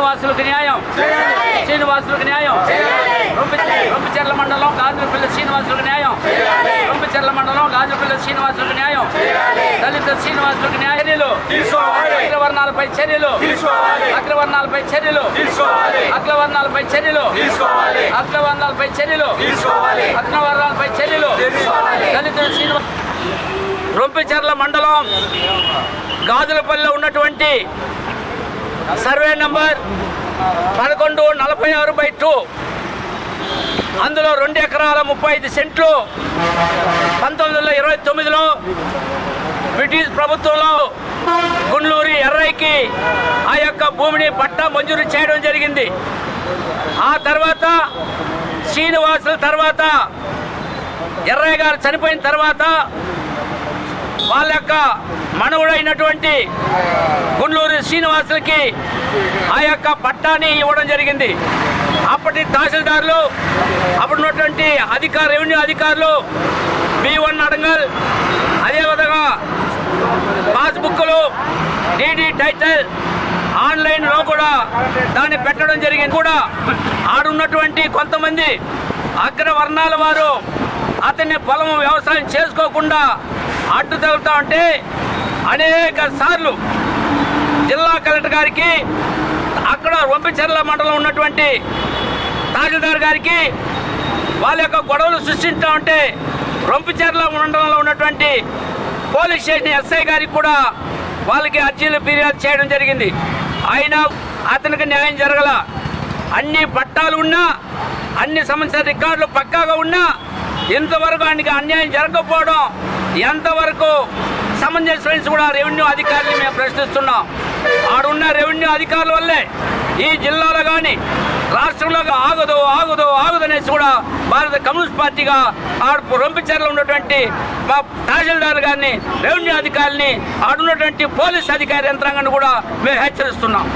శ్రీనివాసులకు న్యాయం, శ్రీనివాసులకు న్యాయం. రొంపిచెర్ల మండలం గాజులపల్లి శ్రీనివాసులకు న్యాయం, రొంపిచెర్ల మండలం గాజులపల్లి శ్రీనివాసులకు న్యాయం. దళిత శ్రీనివాసులకు న్యాయలు, అగ్రవర్ణాలపై చర్యలు, అగ్రవర్ణాలపై చర్యలు, అగ్రవర్ణాలపై చర్యలు, అగ్రవర్ణాలపై చర్యలు, అగ్రవర్ణాలపై చర్యలు. దళిత శ్రీనివాస రొంపిచెర్ల మండలం గాజులపల్లిలో ఉన్నటువంటి సర్వే నంబర్ 1146/2 అందులో 2 ఎకరాల 35 సెంట్లు 1929లో బ్రిటిష్ ప్రభుత్వంలో గుండ్లూరి ఎర్రైకి ఆ యొక్క భూమిని పట్టా మంజూరు చేయడం జరిగింది. ఆ తర్వాత శ్రీనివాసుల తర్వాత ఎర్రయ్య గారు చనిపోయిన తర్వాత వాళ్ళ యొక్క మనవుడైనటువంటి గుండ్లూరి శ్రీనివాసులకి ఆ యొక్క పట్టాని ఇవ్వడం జరిగింది. అప్పటి తహసీల్దారులు, అప్పుడున్నటువంటి రెవెన్యూ అధికారులు B1 అడంగల్, అదేవిధంగా పాస్బుక్లు, DD టైటిల్ ఆన్లైన్లో కూడా దాన్ని పెట్టడం జరిగింది. కూడా ఆడున్నటువంటి కొంతమంది అగ్రవర్ణాల వారు అతన్ని పొలం వ్యవసాయం చేసుకోకుండా అడ్డు తగులుతా ఉంటే అనేక సార్లు జిల్లా కలెక్టర్ గారికి, అక్కడ రొంపిచెర్ల మండలం ఉన్నటువంటి తహసీల్దార్ గారికి వాళ్ళ యొక్క గొడవలు సృష్టిస్తూ ఉంటే రొంపిచెర్ల మండలంలో ఉన్నటువంటి పోలీస్ స్టేషన్ SI గారికి కూడా వాళ్ళకి అర్జీలు ఫిర్యాదు చేయడం జరిగింది. అయినా అతనికి న్యాయం జరగల. అన్ని పట్టాలు ఉన్నా, అన్ని సమస్య రికార్డులు పక్కాగా ఉన్నా ఇంతవరకు ఆయనకి అన్యాయం జరగకపోవడం ఎంతవరకు సమంజసం కూడా రెవెన్యూ అధికారులు మేము ప్రశ్నిస్తున్నాం. ఆడున్న రెవెన్యూ అధికారుల వల్లే ఈ జిల్లాలో కానీ రాష్ట్రంలో ఆగదు ఆగదు ఆగదు అనేసి కూడా భారత కమ్యూనిస్ట్ పార్టీగా ఆడు రొంపిచెర్లలో ఉన్నటువంటి మా తహసీల్దార్ గారిని, రెవెన్యూ అధికారులని, ఆడున్నటువంటి పోలీస్ అధికారి యంత్రాంగాన్ని కూడా మేము హెచ్చరిస్తున్నాం.